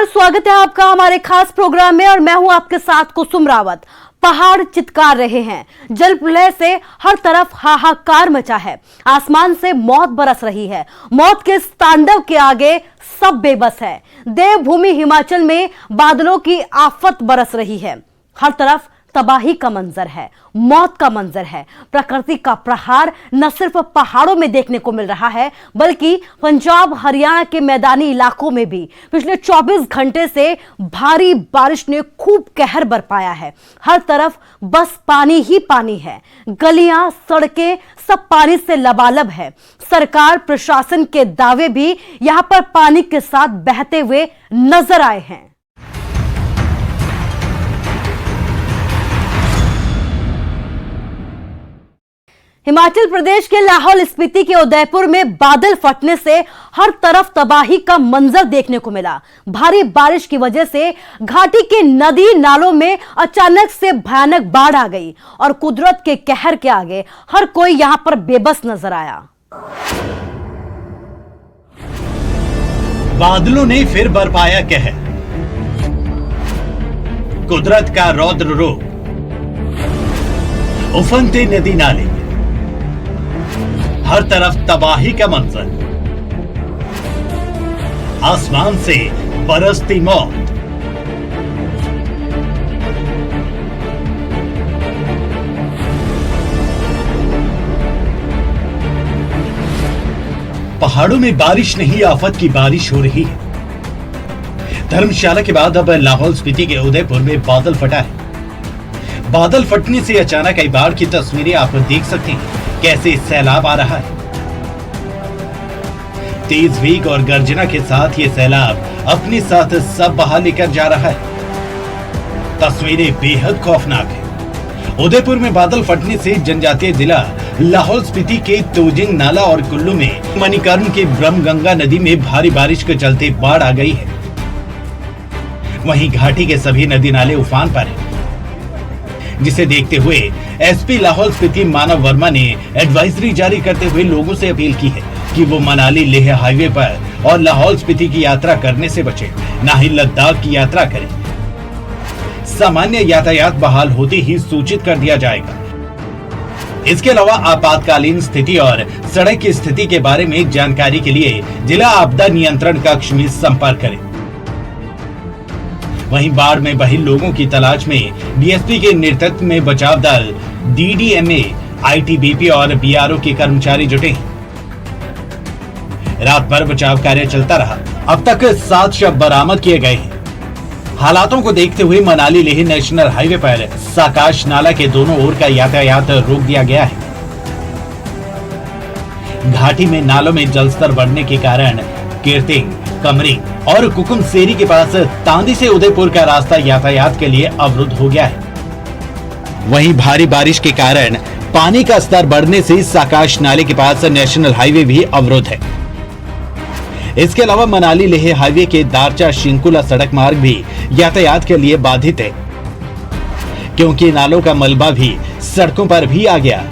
स्वागत है आपका हमारे खास प्रोग्राम में और मैं हूं आपके साथ कुसुम रावत। पहाड़ चित्कार रहे हैं, जल प्रलय से हर तरफ हाहाकार मचा है, आसमान से मौत बरस रही है। मौत के इस तांडव के आगे सब बेबस है। देवभूमि हिमाचल में बादलों की आफत बरस रही है, हर तरफ तबाही का मंजर है, मौत का मंजर है। प्रकृति का प्रहार न सिर्फ पहाड़ों में देखने को मिल रहा है बल्कि पंजाब हरियाणा के मैदानी इलाकों में भी पिछले 24 घंटे से भारी बारिश ने खूब कहर बरपाया है। हर तरफ बस पानी ही पानी है, गलियां सड़कें सब पानी से लबालब है। सरकार प्रशासन के दावे भी यहां पर पानी के साथ बहते हुए नजर आए हैं। हिमाचल प्रदेश के लाहौल स्पीति के उदयपुर में बादल फटने से हर तरफ तबाही का मंजर देखने को मिला। भारी बारिश की वजह से घाटी के नदी नालों में अचानक से भयानक बाढ़ आ गई और कुदरत के कहर के आगे हर कोई यहां पर बेबस नजर आया। बादलों ने फिर बरपाया कहर, कुदरत का रौद्र रूप, उफनते नदी नाले, हर तरफ तबाही का मंजर, आसमान से बरसती मौत। पहाड़ों में बारिश नहीं, आफत की बारिश हो रही है। धर्मशाला के बाद अब लाहौल स्पीति के उदयपुर में बादल फटा है। बादल फटने से अचानक आई बाढ़ की तस्वीरें आप देख सकते हैं। कैसे सैलाब आ रहा है, तेज वेग और गर्जना के साथ ये सैलाब अपने साथ सब बहा लेकर जा रहा है। तस्वीरें बेहद खौफनाक है। उदयपुर में बादल फटने से जनजातीय जिला लाहौल स्पीति के तोजिंग नाला और कुल्लू में मणिकर्ण के ब्रह्मगंगा नदी में भारी बारिश के चलते बाढ़ आ गई है। वहीं घाटी के सभी नदी नाले उफान पर हैं, जिसे देखते हुए एसपी लाहौल स्पीति मानव वर्मा ने एडवाइजरी जारी करते हुए लोगों से अपील की है कि वो मनाली लेह हाईवे पर और लाहौल स्पीति की यात्रा करने से बचे, ना ही लद्दाख की यात्रा करें। सामान्य यातायात बहाल होते ही सूचित कर दिया जाएगा। इसके अलावा आपातकालीन स्थिति और सड़क की स्थिति के बारे में जानकारी के लिए जिला आपदा नियंत्रण कक्ष में संपर्क करें। वहीं बाढ़ में बहे लोगों की तलाश में डीएसपी के नेतृत्व में बचाव दल, डीडीएमए, आईटीबीपी और बीआरओ के कर्मचारी जुटे हैं। रात भर बचाव कार्य चलता रहा। अब तक 7 शव बरामद किए गए हैं। हालातों को देखते हुए मनाली लेह नेशनल हाईवे पर साकाश नाला के दोनों ओर का यातायात रोक दिया गया है। घाटी में नालों में जलस्तर बढ़ने के कारण कीर्तिंग, कमरी और कुकुम सेरी के पास तांदी से उदयपुर का रास्ता यातायात के लिए अवरुद्ध हो गया है। वहीं भारी बारिश के कारण पानी का स्तर बढ़ने से साकाश नाले के पास नेशनल हाईवे भी अवरुद्ध है। इसके अलावा मनाली लेह हाईवे के दारचा शिंकुला सड़क मार्ग भी यातायात के लिए बाधित है, क्योंकि नालों का मलबा भी सड़कों पर भी आ गया,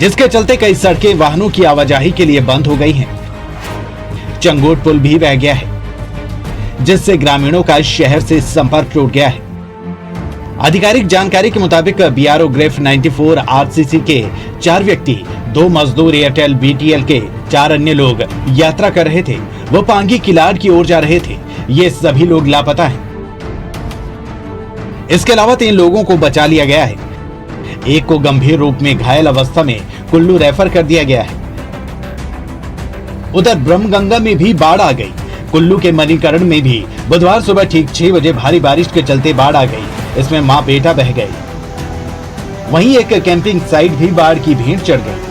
जिसके चलते कई सड़कें वाहनों की आवाजाही के लिए बंद हो गई हैं। चंगोट पुल भी बह गया है, जिससे ग्रामीणों का शहर से संपर्क टूट गया है। आधिकारिक जानकारी के मुताबिक बीआरओ ग्रेफ 94 आरसीसी के 4 व्यक्ति, 2 मजदूर एयरटेल बीटीएल के 4 अन्य लोग यात्रा कर रहे थे। वो पांगी किलाड़ की ओर जा रहे थे। ये सभी लोग लापता हैं। इसके अलावा 3 लोगों को बचा लिया गया है। एक को गंभीर रूप में घायल अवस्था में कुल्लू रेफर कर दिया गया है। उधर ब्रह्मगंगा में भी बाढ़ आ गई। कुल्लू के मणिकर्ण में भी बुधवार सुबह ठीक 6 बजे भारी बारिश के चलते बाढ़ आ गई। इसमें मां बेटा बह गए। वहीं एक कैंपिंग साइट भी बाढ़ की भीड़ चढ़ गई।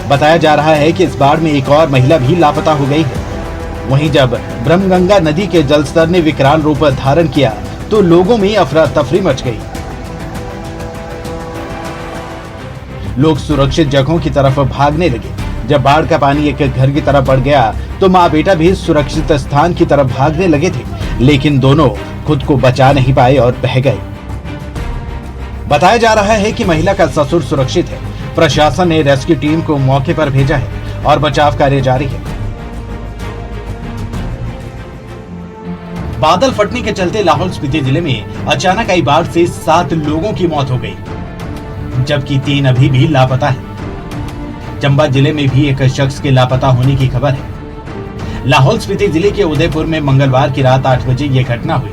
बताया जा रहा है कि इस बाढ़ में एक और महिला भी लापता हो गई है। वहीं जब ब्रह्मगंगा नदी के जलस्तर ने विकराल रूप धारण किया तो लोगों में अफरा तफरी मच गई। लोग सुरक्षित जगहों की तरफ भागने लगे। जब बाढ़ का पानी एक घर की तरफ बढ़ गया तो माँ बेटा भी सुरक्षित स्थान की तरफ भागने लगे थे, लेकिन दोनों खुद को बचा नहीं पाए और बह गए। बताया जा रहा है कि महिला का ससुर सुरक्षित है। प्रशासन ने रेस्क्यू टीम को मौके पर भेजा है और बचाव कार्य जारी है। बादल फटने के चलते लाहौल स्पीति जिले में अचानक आई बाढ़ से 7 लोगों की मौत हो गई, जबकि 3 अभी भी लापता है। चंबा जिले में भी एक शख्स के लापता होने की खबर है। लाहौल स्पीति जिले के उदयपुर में मंगलवार की रात 8 बजे यह घटना हुई।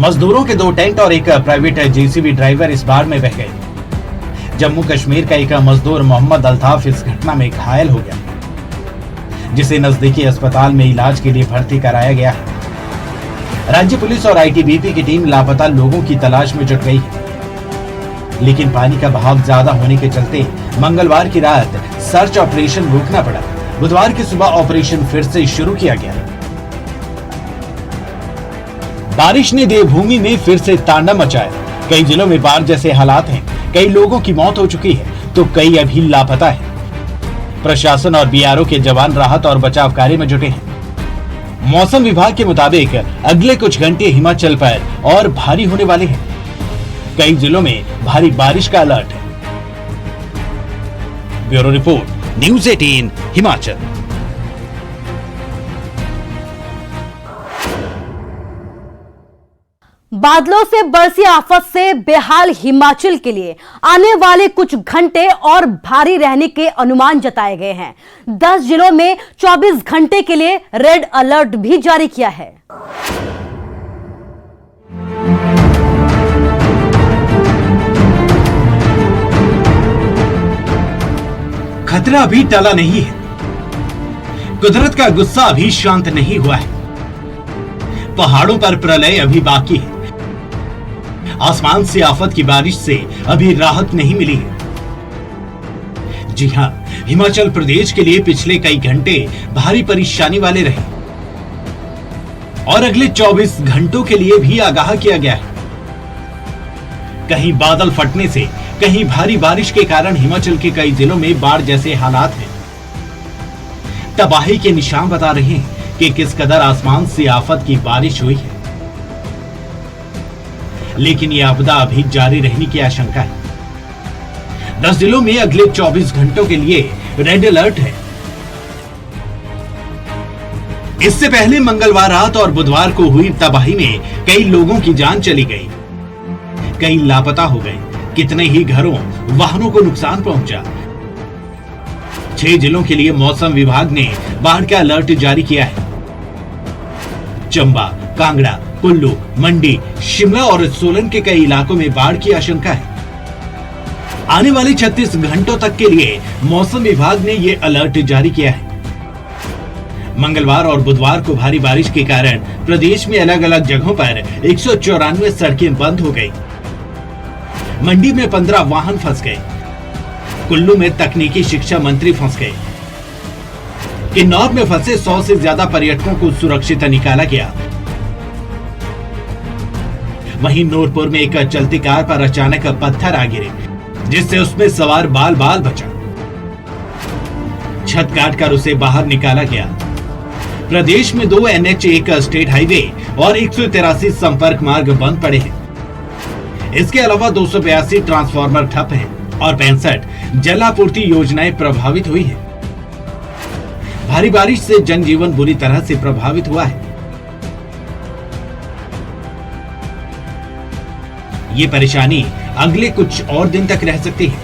मजदूरों के 2 टेंट और एक प्राइवेट जेसीबी ड्राइवर इस बाढ़ में बह गए। जम्मू कश्मीर का एक मजदूर मोहम्मद अल्ताफ इस घटना में घायल हो गया, जिसे नजदीकी अस्पताल में इलाज के लिए भर्ती कराया गया है। राज्य पुलिस और आईटीबीपी की टीम लापता लोगों की तलाश में जुट गई है, लेकिन पानी का बहाव ज्यादा होने के चलते मंगलवार की रात सर्च ऑपरेशन रोकना पड़ा। बुधवार की सुबह ऑपरेशन फिर से शुरू किया गया। बारिश ने देवभूमि में फिर से तांडव मचाया। कई जिलों में बाढ़ जैसे हालात हैं। कई लोगों की मौत हो चुकी है तो कई अभी लापता है। प्रशासन और बीआरओ के जवान राहत और बचाव कार्य में जुटे हैं। मौसम विभाग के मुताबिक अगले कुछ घंटे हिमाचल पर और भारी होने वाले हैं। कई जिलों में भारी बारिश का अलर्ट है। Bureau report, news 18 Himachal. बादलों से बरसी आफत से बेहाल हिमाचल के लिए आने वाले कुछ घंटे और भारी रहने के अनुमान जताए गए हैं। 10 जिलों में 24 घंटे के लिए रेड अलर्ट भी जारी किया है। खतरा अभी टला नहीं है। कुदरत का गुस्सा अभी शांत नहीं हुआ है। पहाड़ों पर प्रलय अभी बाकी है। आसमान से आफत की बारिश से अभी राहत नहीं मिली है। जी हां, हिमाचल प्रदेश के लिए पिछले कई घंटे भारी परेशानी वाले रहे और अगले 24 घंटों के लिए भी आगाह किया गया है। कहीं बादल फटने से, कहीं भारी बारिश के कारण हिमाचल के कई जिलों में बाढ़ जैसे हालात हैं। तबाही के निशान बता रहे हैं कि किस कदर आसमान से आफत की बारिश हुई है। लेकिन यह आपदा अभी जारी रहने की आशंका है। 10 जिलों में अगले 24 घंटों के लिए रेड अलर्ट है। इससे पहले मंगलवार रात और बुधवार को हुई तबाही में कई लोगों की जान चली गई, कई लापता हो गए, कितने ही घरों, वाहनों को नुकसान पहुंचा। 6 जिलों के लिए मौसम विभाग ने बाढ़ का अलर्ट जारी किया है। चंबा, कांगड़ा, कुल्लू, मंडी, शिमला और सोलन के कई इलाकों में बाढ़ की आशंका है। आने वाले 36 घंटों तक के लिए मौसम विभाग ने यह अलर्ट जारी किया है। मंगलवार और बुधवार को भारी बारिश के कारण प्रदेश में अलग अलग जगहों पर 194 सड़कें बंद हो गई। मंडी में 15 वाहन फंस गए। कुल्लू में तकनीकी शिक्षा मंत्री फंस गए। किन्नौर में फंसे 100 से ज्यादा पर्यटकों को सुरक्षित निकाला गया। वहीं नूरपुर में एक चलती कार पर अचानक पत्थर आ गिरे, जिससे उसमें सवार बाल बाल बचा। छत काटकर उसे बाहर निकाला गया। प्रदेश में 2 NH, एक स्टेट हाईवे और 183 संपर्क मार्ग बंद पड़े हैं। इसके अलावा 282 ट्रांसफार्मर ठप हैं और 65 जल आपूर्ति योजनाएं प्रभावित हुई है। भारी बारिश से जनजीवन बुरी तरह से प्रभावित हुआ है। ये परेशानी अगले कुछ और दिन तक रह सकती है।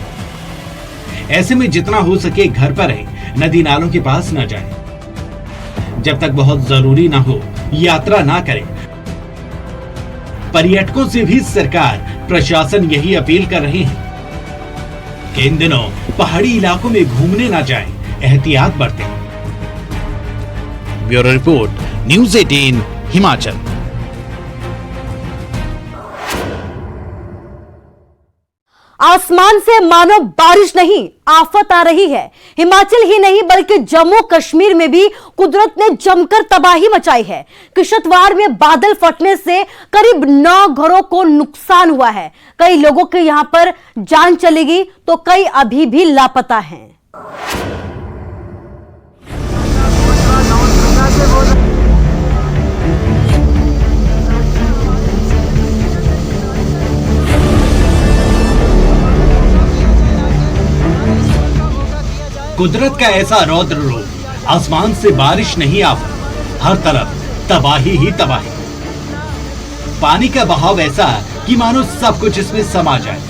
ऐसे में जितना हो सके घर पर रहे, नदी नालों के पास न जाए। जब तक बहुत जरूरी ना हो, यात्रा ना करें। पर्यटकों से भी सरकार, प्रशासन यही अपील कर रहे हैं कि इन दिनों पहाड़ी इलाकों में घूमने ना जाएं, एहतियात बरतें। Bureau report, news 18 Himachal. आसमान से मानो बारिश नहीं, आफत आ रही है। हिमाचल ही नहीं बल्कि जम्मू कश्मीर में भी कुदरत ने जमकर तबाही मचाई है। किश्तवाड़ में बादल फटने से करीब 9 घरों को नुकसान हुआ है। कई लोगों के यहां पर जान चली गई तो कई अभी भी लापता हैं। कुदरत का ऐसा रौद्र रूप, आसमान से बारिश नहीं आफत, हर तरफ तबाही ही तबाही। पानी का बहाव ऐसा कि मानो सब कुछ इसमें समा जाए।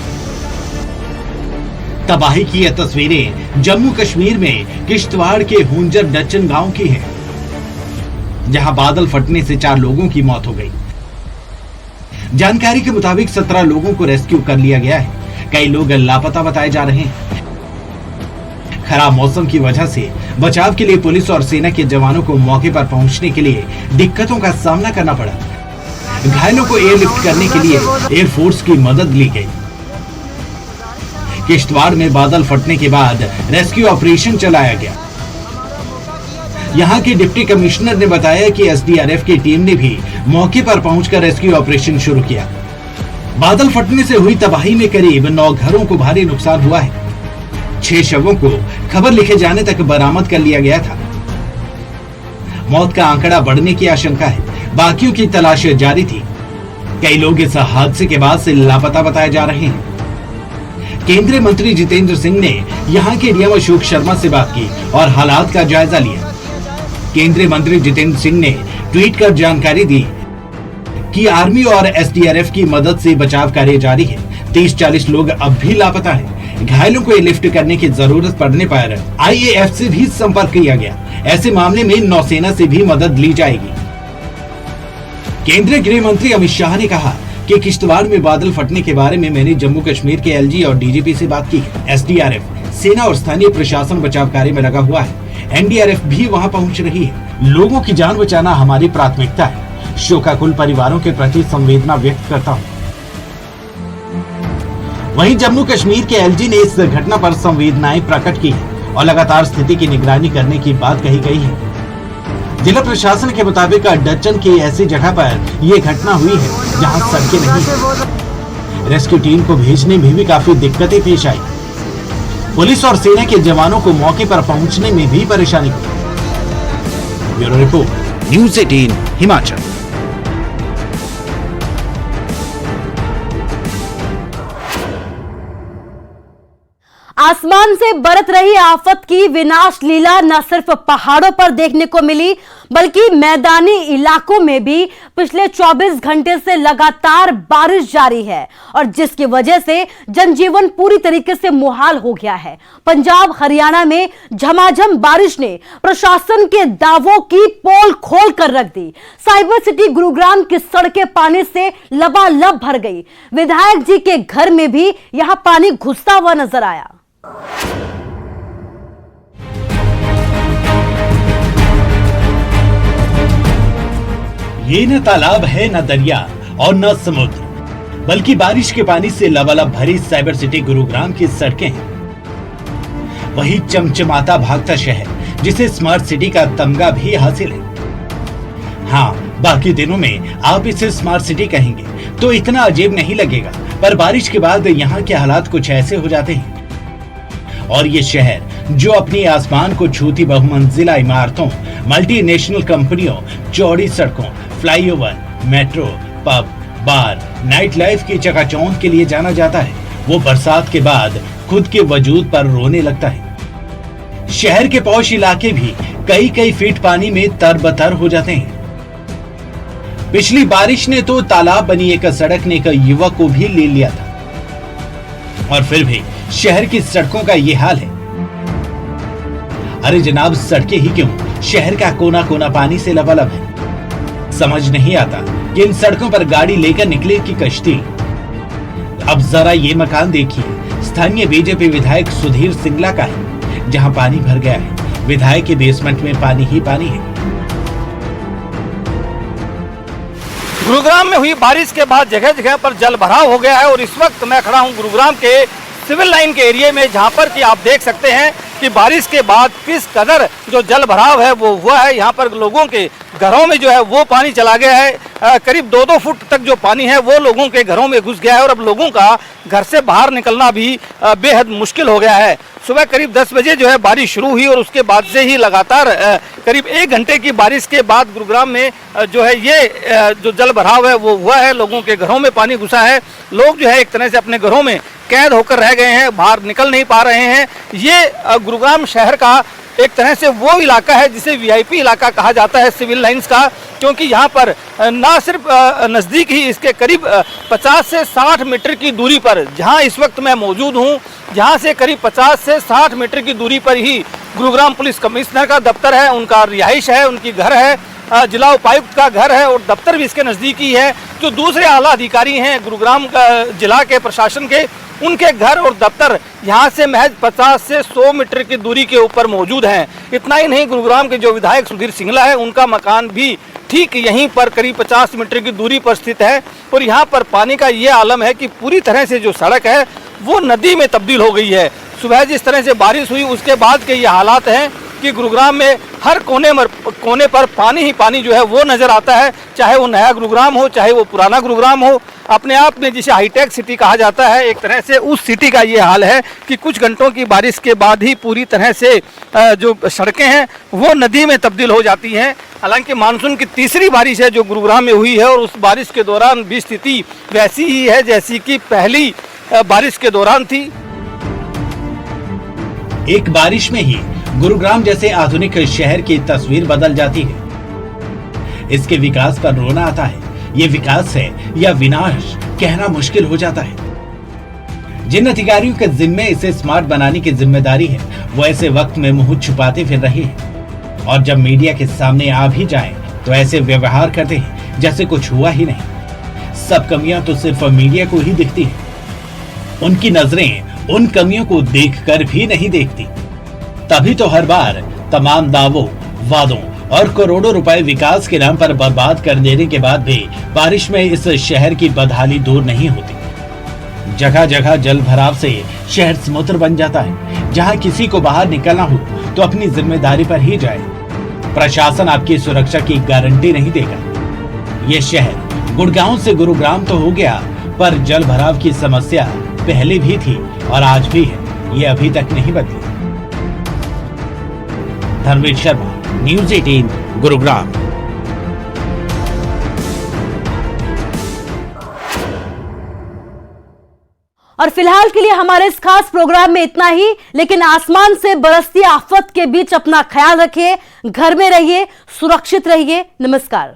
तबाही की ये तस्वीरें जम्मू कश्मीर में किश्तवाड़ के हुंजर डचन गांव की हैं, जहां बादल फटने से 4 लोगों की मौत हो गई। जानकारी के मुताबिक 17 लोगों को रेस्क्यू कर लिया गया है। कई लोग लापता बताए जा रहे हैं। खराब मौसम की वजह से बचाव के लिए पुलिस और सेना के जवानों को मौके पर पहुंचने के लिए दिक्कतों का सामना करना पड़ा। घायलों को एयरलिफ्ट करने के लिए एयरफोर्स की मदद ली गई। किश्तवाड़ में बादल फटने के बाद रेस्क्यू ऑपरेशन चलाया गया। यहां के डिप्टी कमिश्नर ने बताया कि एसडीआरएफ की टीम ने भी मौके पर पहुंचकर रेस्क्यू ऑपरेशन शुरू किया। बादल फटने से हुई तबाही में करीब 9 घरों को भारी नुकसान हुआ है। 6 शवों को खबर लिखे जाने तक बरामद कर लिया गया था। मौत का आंकड़ा बढ़ने की आशंका है। बाकियों की तलाश जारी थी। कई लोग इस हादसे के बाद से लापता बताए जा रहे हैं। केंद्रीय मंत्री जितेंद्र सिंह ने यहां के डीएम अशोक शर्मा से बात की और हालात का जायजा लिया। केंद्रीय मंत्री जितेंद्र सिंह ने ट्वीट कर जानकारी दी कि आर्मी और एसडीआरएफ की मदद से बचाव कार्य जारी है। 30-40 लोग अब भी लापता हैं। घायलों को एयरलिफ्ट करने की जरूरत पड़ने पर आईएएफ से भी संपर्क किया गया। ऐसे मामले में नौसेना से भी मदद ली जाएगी। केंद्रीय गृह मंत्री अमित शाह ने कहा कि किश्तवाड़ में बादल फटने के बारे में मैंने जम्मू कश्मीर के एलजी और डीजीपी से बात की है। एसडीआरएफ, सेना और स्थानीय प्रशासन बचाव कार्य में लगा हुआ है। एनडीआरएफ भी वहां पहुंच रही है। लोगों की जान बचाना हमारी प्राथमिकता है। शोकाकुल परिवारों के प्रति संवेदना व्यक्त करता हूं। वहीं जम्मू कश्मीर के एलजी ने इस घटना पर संवेदनाएं प्रकट की है और लगातार स्थिति की निगरानी करने की बात कही गई है। जिला प्रशासन के मुताबिक डचन की ऐसी जगह पर यह घटना हुई है जहां सड़कें नहीं हैं। रेस्क्यू टीम को भेजने में भी काफी दिक्कतें पेश आई। पुलिस और सेना के जवानों को मौके पर पहुंचने में भी परेशानी हुई। Bureau report, news 18 Himachal. आसमान से बरत रही आफत की विनाश लीला न सिर्फ पहाड़ों पर देखने को मिली, बल्कि मैदानी इलाकों में भी पिछले 24 घंटे से लगातार बारिश जारी है और जिसकी वजह से जनजीवन पूरी तरीके से मुहाल हो गया है। पंजाब हरियाणा में झमाझम बारिश ने प्रशासन के दावों की पोल खोल कर रख दी। साइबर सिटी गुरुग्राम की सड़कें पानी से लबालब भर गई। विधायक जी के घर में भी यहां पानी घुसता हुआ नजर आया। ये न तालाब है, न दरिया और न समुद्र, बल्कि बारिश के पानी से लबालब भरी साइबर सिटी गुरुग्राम की सड़कें हैं। वही चमचमाता भागता शहर जिसे स्मार्ट सिटी का तमगा भी हासिल है। हाँ, बाकी दिनों में आप इसे स्मार्ट सिटी कहेंगे तो इतना अजीब नहीं लगेगा, पर बारिश के बाद यहाँ के हालात कुछ ऐसे हो जाते हैं। और ये शहर जो अपनी आसमान को छूती बहुमंजिला इमारतों, मल्टीनेशनल कंपनियों, चौड़ी सड़कों, फ्लाईओवर, मेट्रो, पब, बार, नाइट लाइफ की चकाचौंध के लिए जाना जाता है, वो बरसात के बाद खुद के वजूद पर रोने लगता है। शहर के पौष इलाके भी कई फीट पानी में तरबतर हो जाते हैं। पिछली बारिश ने तो तालाब बनी एक सड़क ने एक युवक को भी ले लिया था और फिर भी शहर की सड़कों का ये हाल है। अरे जनाब, सड़कें ही क्यों, शहर का कोना कोना पानी से लबालब है। समझ नहीं आता कि इन सड़कों पर गाड़ी लेकर निकले की कश्ती। अब जरा ये मकान देखिए, स्थानीय बीजेपी विधायक सुधीर सिंगला का है, जहां पानी भर गया है। विधायक के बेसमेंट में पानी ही पानी है। गुरुग्राम में हुई बारिश के बाद जगह जगह पर जल भराव हो गया है और इस वक्त मैं खड़ा हूं गुरुग्राम के सिविल लाइन के एरिया में, जहां पर कि आप देख सकते हैं कि बारिश के बाद किस कदर जो जल भराव है वो हुआ है। यहाँ पर लोगों के घरों में जो है वो पानी चला गया है। करीब 2-2 फुट तक जो पानी है वो लोगों के घरों में घुस गया है और अब लोगों का घर से बाहर निकलना भी बेहद मुश्किल हो गया है। सुबह करीब 10 बजे जो है बारिश शुरू हुई और उसके बाद से ही लगातार करीब 1 घंटे की बारिश के बाद गुरुग्राम में जो है ये जो जल भराव है वो हुआ है। लोगों के घरों में पानी घुसा है। लोग जो है एक तरह से अपने घरों में कैद होकर रह गए हैं, बाहर निकल नहीं पा रहे हैं। ये गुरुग्राम शहर का एक तरह से वो इलाका है जिसे वीआईपी इलाका कहा जाता है सिविल लाइंस का, क्योंकि यहाँ पर ना सिर्फ नज़दीक ही इसके करीब 50 से 60 मीटर की दूरी पर, जहाँ इस वक्त मैं मौजूद हूँ, जहाँ से करीब 50 से 60 मीटर की दूरी पर ही गुरुग्राम पुलिस कमिश्नर का दफ्तर है, उनका रिहाइश है, उनकी घर है, जिला उपायुक्त का घर है और दफ्तर भी इसके नज़दीक ही है। जो दूसरे आला अधिकारी हैं गुरुग्राम जिला के प्रशासन के, उनके घर और दफ्तर यहाँ से महज 50 से 100 मीटर की दूरी के ऊपर मौजूद हैं। इतना ही नहीं, गुरुग्राम के जो विधायक सुधीर सिंगला है, उनका मकान भी ठीक यहीं पर करीब 50 मीटर की दूरी पर स्थित है। और यहाँ पर पानी का ये आलम है कि पूरी तरह से जो सड़क है वो नदी में तब्दील हो गई है। सुबह जिस तरह से बारिश हुई उसके बाद के ये हालात हैं कि गुरुग्राम में हर कोने पर पानी ही पानी जो है वो नज़र आता है, चाहे वो नया गुरुग्राम हो, चाहे वो पुराना गुरुग्राम हो। अपने आप में जिसे हाईटेक सिटी कहा जाता है, एक तरह से उस सिटी का ये हाल है कि कुछ घंटों की बारिश के बाद ही पूरी तरह से जो सड़कें हैं वो नदी में तब्दील हो जाती हैं। हालांकि मानसून की तीसरी बारिश है जो गुरुग्राम में हुई है और उस बारिश के दौरान भी स्थिति वैसी ही है जैसी कि पहली बारिश के दौरान थी। एक बारिश में ही गुरुग्राम जैसे आधुनिक शहर की तस्वीर बदल जाती है। इसके विकास पर रोना आता है। ये विकास है या विनाश, कहना मुश्किल हो जाता है। जिन अधिकारियों के जिम्मे इसे स्मार्ट बनाने की जिम्मेदारी है, वो ऐसे वक्त में मुंह छुपाते फिर रहे हैं और जब मीडिया के सामने आ भी जाएं, तो ऐसे व्यवहार करते हैं जैसे कुछ हुआ ही नहीं। सब कमियां तो सिर्फ मीडिया को ही दिखती हैं। उनकी नजरें उन कमियों को देखकर भी नहीं देखती। तभी तो हर बार तमाम दावों, वादों और करोड़ों रुपए विकास के नाम पर बर्बाद कर देने के बाद भी बारिश में इस शहर की बदहाली दूर नहीं होती। जगह जगह जल भराव से शहर समुद्र बन जाता है। जहां किसी को बाहर निकलना हो तो अपनी जिम्मेदारी पर ही जाए। प्रशासन आपकी सुरक्षा की गारंटी नहीं देगा। ये शहर गुड़गांव से गुरुग्राम तो हो गया, पर जल भराव की समस्या पहले भी थी और आज भी है। ये अभी तक नहीं बदली। धर्मेश शर्मा, न्यूज़ 18, गुरुग्राम। और फिलहाल के लिए हमारे इस खास प्रोग्राम में इतना ही, लेकिन आसमान से बरसती आफत के बीच अपना ख्याल रखिए, घर में रहिए, सुरक्षित रहिए। नमस्कार।